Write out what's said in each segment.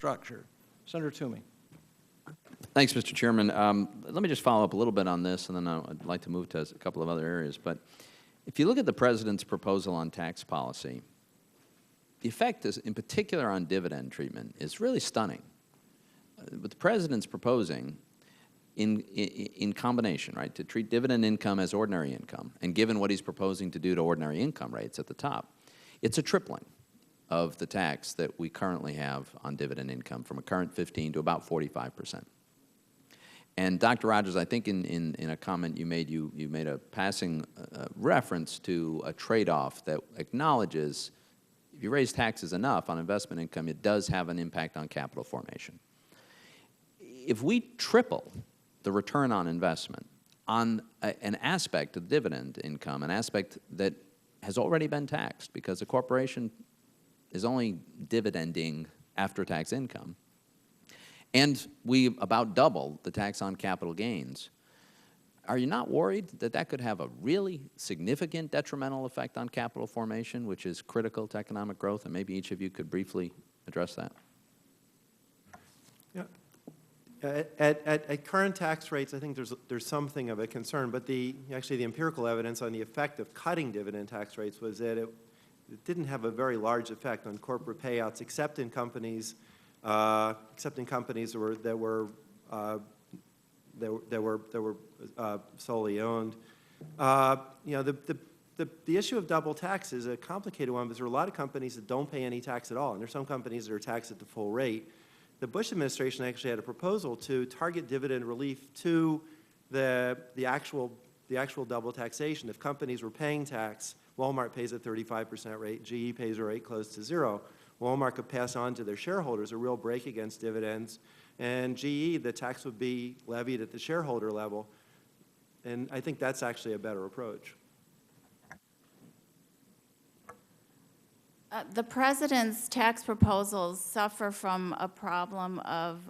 structure. Senator Toomey. Thanks, Mr. Chairman. Let me just follow up a little bit on this, and then I'd like to move to a couple of other areas. But if you look at the President's proposal on tax policy, the effect is, in particular on dividend treatment, is really stunning. What the President's proposing in combination, right, to treat dividend income as ordinary income, and given what he's proposing to do to ordinary income rates at the top, it's a tripling of the tax that we currently have on dividend income from a current 15 to about 45%. And Dr. Rogers, I think in a comment you made, you made a passing reference to a trade-off that acknowledges if you raise taxes enough on investment income, it does have an impact on capital formation. If we triple the return on investment on an aspect of dividend income, an aspect that has already been taxed because a corporation is only dividending after-tax income, and we about double the tax on capital gains, are you not worried that that could have a really significant detrimental effect on capital formation, which is critical to economic growth? And maybe each of you could briefly address that. Yeah. At current tax rates, I think there's something of a concern, but actually the empirical evidence on the effect of cutting dividend tax rates was that it didn't have a very large effect on corporate payouts, except in companies that were solely owned. You know, the issue of double tax is a complicated one because there are a lot of companies that don't pay any tax at all, and there are some companies that are taxed at the full rate. The Bush administration actually had a proposal to target dividend relief to the actual double taxation. If companies were paying tax, Walmart pays a 35% rate, GE pays a rate close to zero. Walmart could pass on to their shareholders a real break against dividends, and GE, the tax would be levied at the shareholder level. And I think that's actually a better approach. The President's tax proposals suffer from a problem of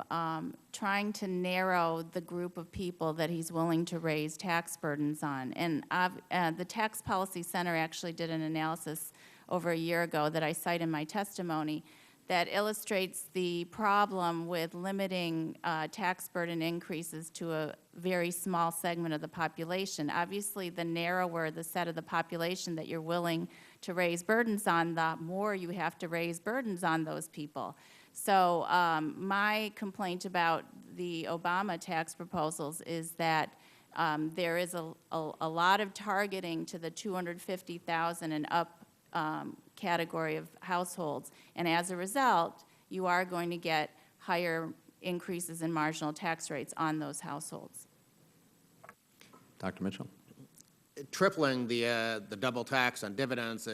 trying to narrow the group of people that he's willing to raise tax burdens on. And the Tax Policy Center actually did an analysis over a year ago that I cite in my testimony that illustrates the problem with limiting tax burden increases to a very small segment of the population. Obviously, the narrower the set of the population that you're willing to raise burdens on, the more you have to raise burdens on those people. So my complaint about the Obama tax proposals is that there is a lot of targeting to the 250,000 and up category of households, and as a result, you are going to get higher increases in marginal tax rates on those households. Dr. Mitchell? Tripling the double tax on dividends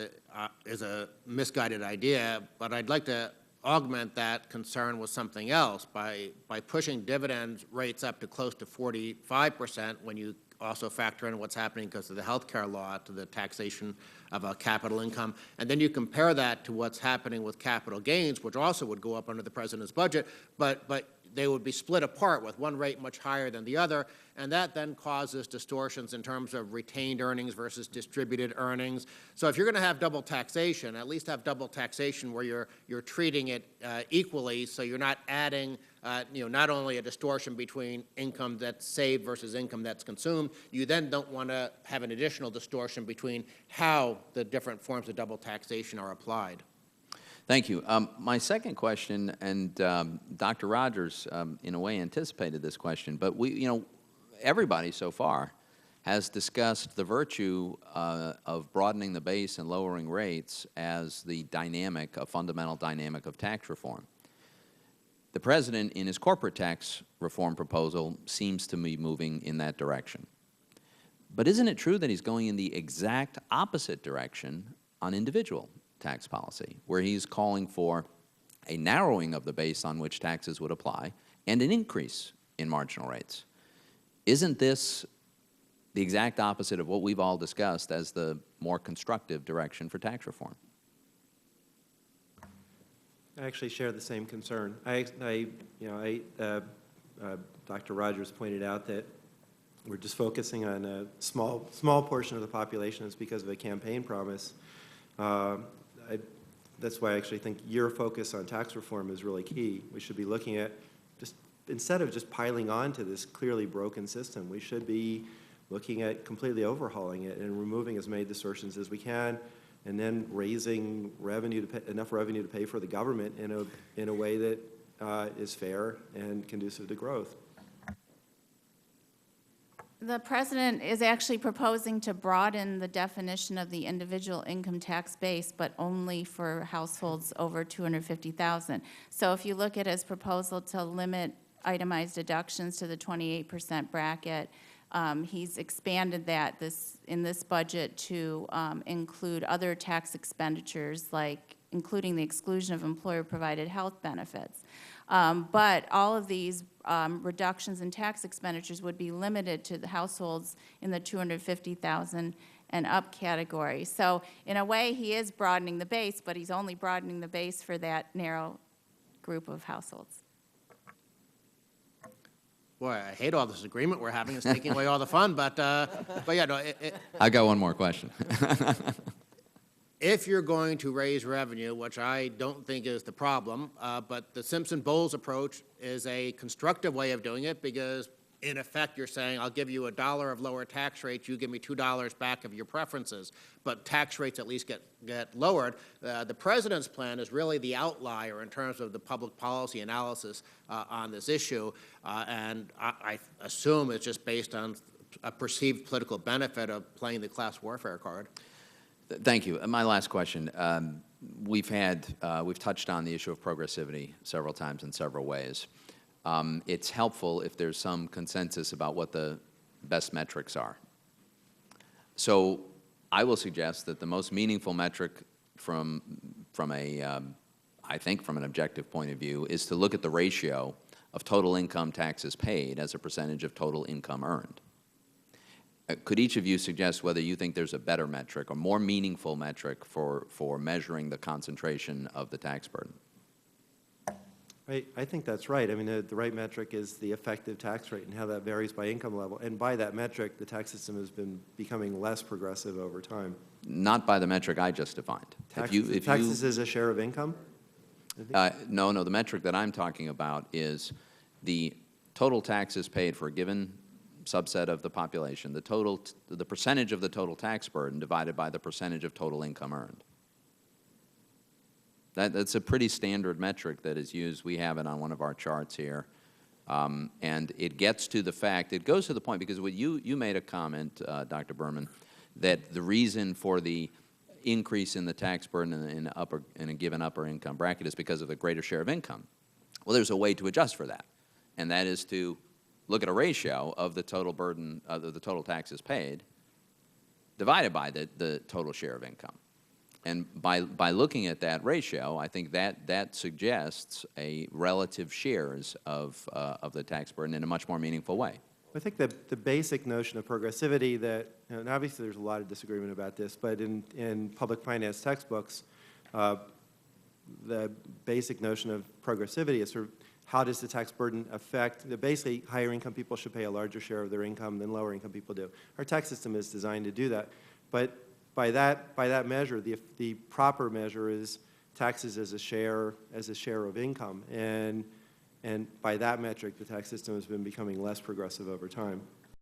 is a misguided idea, but I'd like to augment that concern with something else by pushing dividend rates up to close to 45% when you also factor in what's happening because of the health care law to the taxation of a capital income. And then you compare that to what's happening with capital gains, which also would go up under the President's budget, but they would be split apart with one rate much higher than the other, and that then causes distortions in terms of retained earnings versus distributed earnings. So if you're going to have double taxation, at least have double taxation where you're treating it equally, so you're not adding not only a distortion between income that's saved versus income that's consumed, you then don't want to have an additional distortion between how the different forms of double taxation are applied. Thank you. My second question, and Dr. Rogers in a way anticipated this question, but everybody so far has discussed the virtue of broadening the base and lowering rates as the dynamic, a fundamental dynamic of tax reform. The President, in his corporate tax reform proposal, seems to be moving in that direction. But isn't it true that he's going in the exact opposite direction on individual tax policy, where he's calling for a narrowing of the base on which taxes would apply and an increase in marginal rates? Isn't this the exact opposite of what we've all discussed as the more constructive direction for tax reform? I actually share the same concern. Dr. Rogers pointed out that we're just focusing on a small portion of the population. It's because of a campaign promise. that's why I actually think your focus on tax reform is really key. We should be looking at, just instead of just piling on to this clearly broken system, we should be looking at completely overhauling it and removing as many distortions as we can, and then raising revenue to pay, enough revenue to pay for the government in a way that is fair and conducive to growth. The president is actually proposing to broaden the definition of the individual income tax base, but only for households over 250,000. So if you look at his proposal to limit itemized deductions to the 28% bracket, he's expanded that in this budget to include other tax expenditures, like including the exclusion of employer-provided health benefits. But all of these reductions in tax expenditures would be limited to the households in the 250,000 and up category. So in a way, he is broadening the base, but he's only broadening the base for that narrow group of households. Boy, I hate all this agreement we're having. It's taking away all the fun, but yeah, no, I got one more question. if you're going to raise revenue, which I don't think is the problem, but the Simpson-Bowles approach is a constructive way of doing it because, in effect, you're saying, I'll give you $1 of lower tax rates, you give me $2 back of your preferences, but tax rates at least get lowered. The president's plan is really the outlier in terms of the public policy analysis on this issue, and I assume it's just based on a perceived political benefit of playing the class warfare card. Thank you. My last question. We've touched on the issue of progressivity several times in several ways. It's helpful if there's some consensus about what the best metrics are. So I will suggest that the most meaningful metric from an objective point of view is to look at the ratio of total income taxes paid as a percentage of total income earned. Could each of you suggest whether you think there's a better metric or more meaningful metric for measuring the concentration of the tax burden? I think that's right. I mean, the right metric is the effective tax rate and how that varies by income level. And by that metric, the tax system has been becoming less progressive over time. Not by the metric I just defined. Taxes as a share of income? No, the metric that I'm talking about is the total taxes paid for a given subset of the population, the percentage of the total tax burden divided by the percentage of total income earned. That's a pretty standard metric that is used. We have it on one of our charts here. And it gets to the fact, it goes to the point, because what you made a comment, Dr. Berman, that the reason for the increase in the tax burden in a given upper income bracket is because of the greater share of income. Well, there's a way to adjust for that, and that is to look at a ratio of the total burden of the total taxes paid divided by the total share of income. And by looking at that ratio, I think that suggests a relative shares of the tax burden in a much more meaningful way. I think that the basic notion of progressivity that, and obviously there's a lot of disagreement about this, but in public finance textbooks, the basic notion of progressivity is sort of how does the tax burden affect, basically higher income people should pay a larger share of their income than lower income people do. Our tax system is designed to do that. But by that measure, the proper measure is taxes as a share of income. And by that metric, the tax system has been becoming less progressive over time.